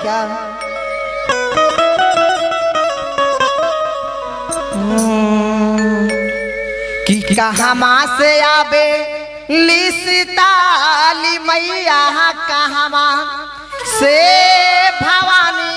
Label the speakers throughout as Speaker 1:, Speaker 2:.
Speaker 1: क्या? कि कहमा से आबे लिसिताली मैया, कहमा से भवानी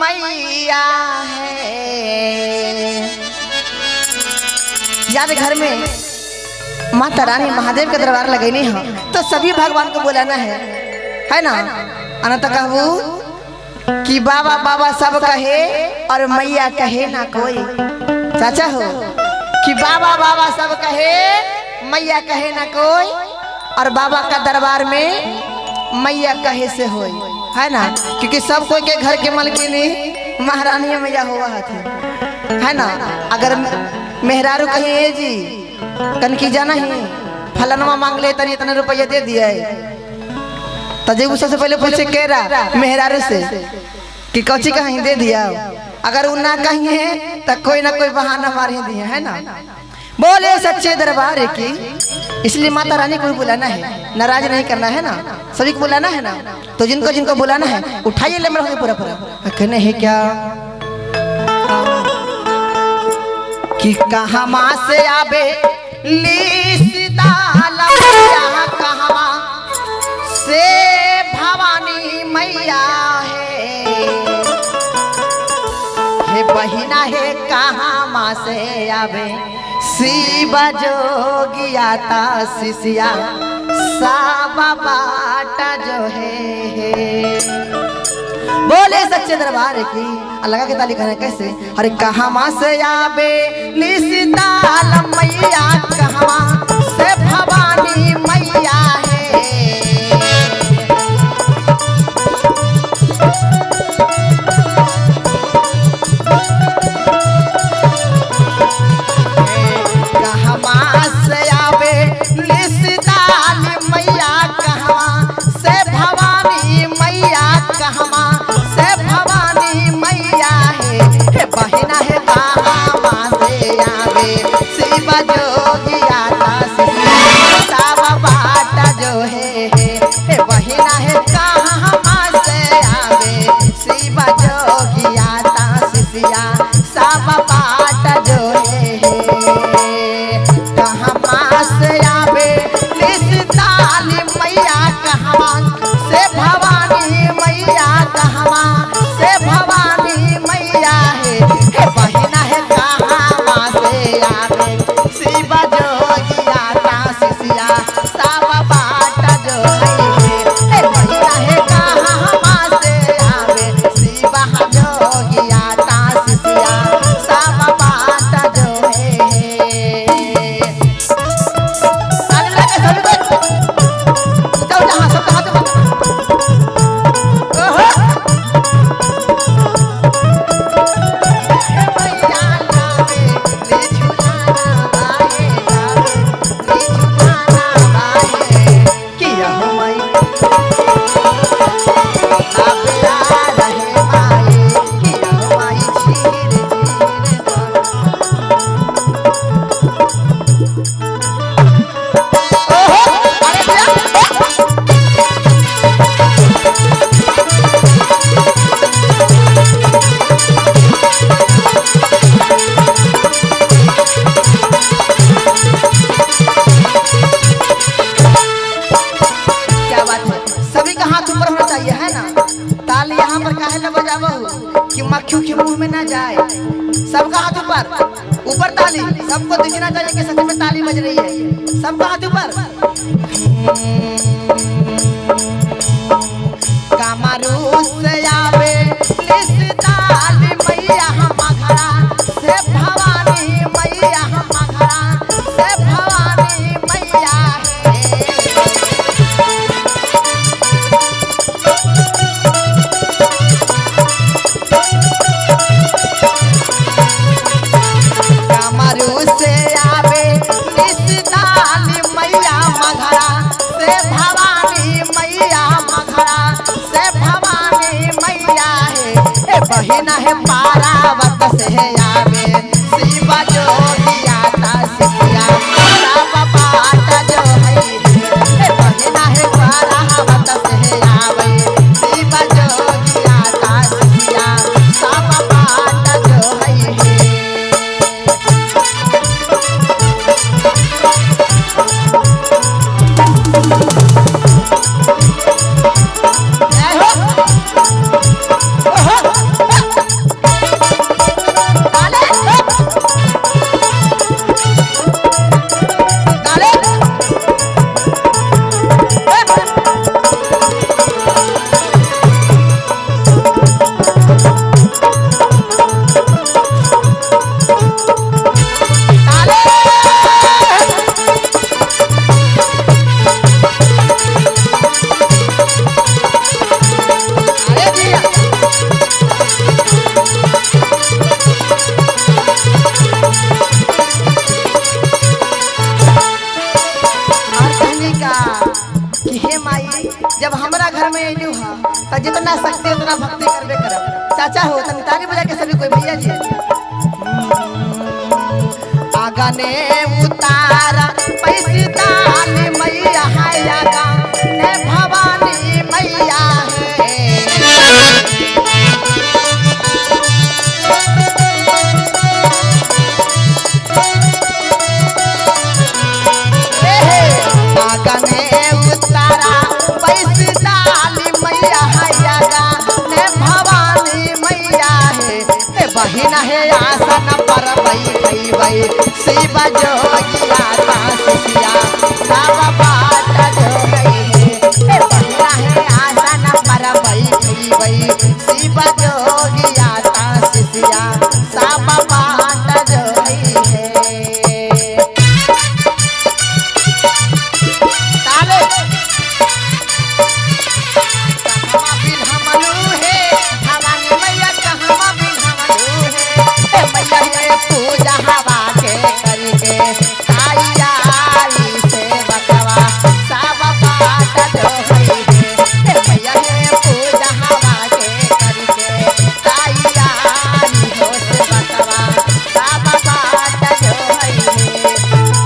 Speaker 1: मैया है। याद घर में माता रानी महादेव के दरबार लगेनी है तो सभी भगवान को बुलाना है ना? अनंत कहू कि बाबा बाबा सब कहे और मैया कहे ना कोई। चाचा हो कि बाबा बाबा सब कहे मैया कहे ना कोई, और बाबा का दरबार में मैया कहे से होई, है ना? क्योंकि सब कोई के घर के मलकिनी महारानी मैया हुआ थी, है ना? अगर मेहरारू कहे जी कनकी जाना ही फलनवा मांग ले तनी इतने रुपया दे दिया तो जब सबसे पहले पूछे केरा मेहरारू से कि कौची कहीं दे दिया। अगर वो ना कहीं है तो कोई ना कोई बहाना मार ही दिया, है ना? बोले सच्चे दरबार की। इसलिए माता रानी को भी बुलाना है, नाराज नहीं करना है ना, सभी को बुलाना है ना। तो जिनको जिनको बुलाना है उठाइए ले मेरे पूरा पूरा कहने है क्या कि कहमा से आबे लिसिताला मैया, कहमा से भवानी मैया है बहिना है। कहमा से आबे शिव जोगिया ता शिष्या साबा बाटा जो है। बोले सच्चे दरबार की। लगा के ताली कहना कैसे? अरे कहमा से आबे लिसिताला मैया, कहमा से भवानी मैया है। कहमा से आबे लिसिताली मैया, कहमा से भवानी मैया, कहमा से भवानी मैया है बहिना है। कहमा से आबे शिव जोगिया ता शिष्या साबा बाटा जो है बहिना है। कहमा से आबे शिव जोगिया ता शिष्या साबा बाटा जो है। कहमा से आबे लिसिताली मैया, कहमा से भवानी मैया, कहमा से भवानी मैया है बहिना है। कहमा से आबे शिव जोगिया ता शिष्या साबा बाटा जो है बहिना है। कहमा से आबे शिव जोगिया ता शिष्या साबा बाटा जो है। कि मक्खियों के मुंह में ना जाए। सबका हाथ ऊपर ऊपर ताली, सबको दिखना चाहिए कि सच में ताली बज रही है। सबका हाथ ऊपर। कामरू से आवे लिसिताली मैया मघरा से भवानी मैया मघरा से भवानी मैया से आवे लिसिताली मैया मघरा से भवानी मैया मघरा से भवानी मैया है बहिना है। पारावत से आवे शिव जोगिया ता शिष्या साबा बाटा जो है बहिना है। पारावत से आवे शिव जोगिया जब हमारा घर में अइलू हा तो जितना शक्ति उतना भक्ति करबे करब। चाचा हो तनी ताली बजा के सभी कोई भैया जी आगा ने उतारा पैसी दानी मैया है आगा ने भवानी मैया है आगा ने उतारा पैसी दानी मैया है आगा ने भवानी मैया है बहिना है आसन पर बैठी वही शिव जोगिया तासिया सब बात जो है बहिना है आसन पर बैठी वही शिव जोगिया तासिया सब बात जो है ताले कहवा बिन हमलू है भवानी मैया कहवा बिन हमलू है मैया है पूजा हवा के करके ताई से बकवा सब बात जो है मैया है पूजा हवा के करके ताई हो से बकवा सब बात जो है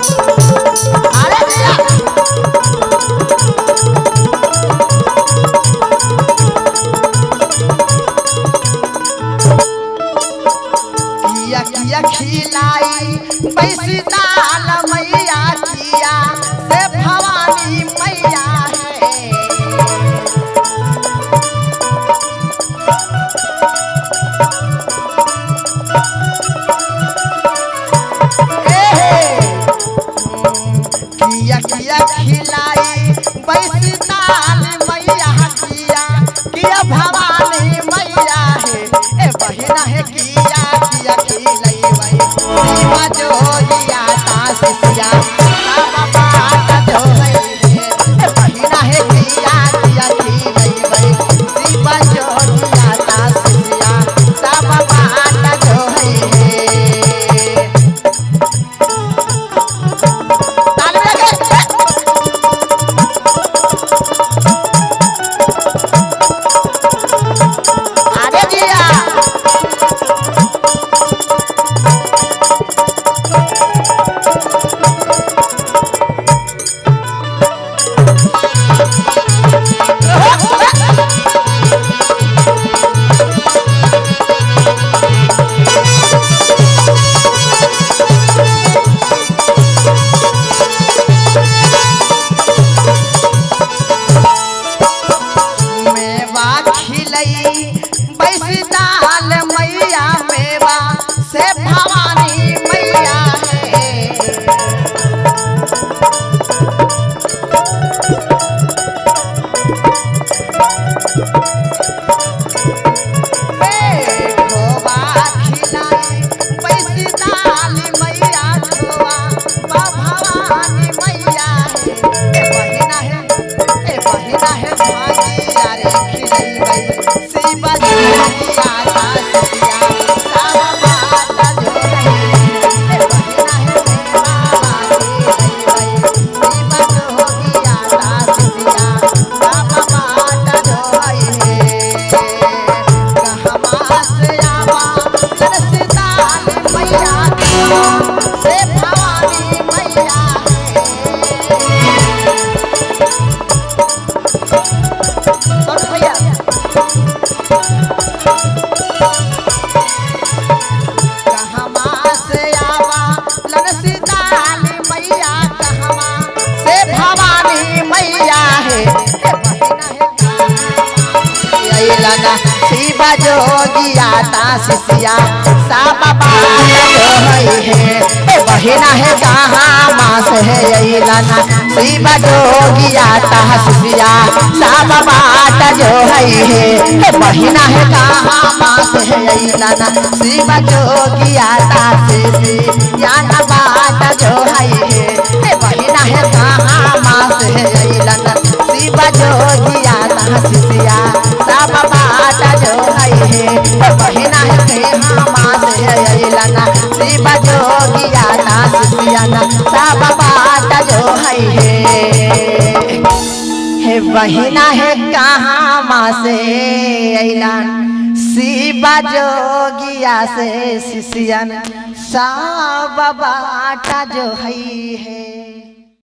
Speaker 1: अरे दिया किया किया खिलाई पैसी दाल मैया किया से भवानी मैया है किया किया खिलाई पैसी दाल मैया किया किया भवानी मैया है बहिना है किया किया खिलाई वही शिव जोगिया तासिया सब बात जो है बहिना है किया किया खिलाई वही शिव जोगिया तासिया सब बात जो है ताली बजा के अरे जिया मेवा खिलई बैसी दाल मैया मेवा से भवानी मैया है खोवा खिलाई बैसी दाल मैया खोवा भवानी मैया बहिना है भागी यारे खिलई गई शिव जोगिया तासिया सब बात जो है बहिना है बाबा खिलई गई शिव जोगिया तासिया सब बात जो है कहवा से आवा तरसदाल मैया से भवानी मैया और भैया कहवा से आवा लनसी दाली मैया कहवा से भवानी मैया है बहिना है अइलना शिव जोगिया तासिया सब बात जो है बहिना है कहाँ से है अइलना शिव जोगिया तासिया सब बात जो है बहिना है कहाँ से है अइलना शिव जोगिया तासिया बात जो है बहिना है कहाँ से है अइलना शिव जोगिया तासिया सब बात जो है बहिना है कहाँ से है अइलना शिव जोगिया ना शिष्याना सब बाटा जो है हे बहिना है कहाँ माँ से ऐलान शिव जोगिया से शिष्यन सब बाटा जो है।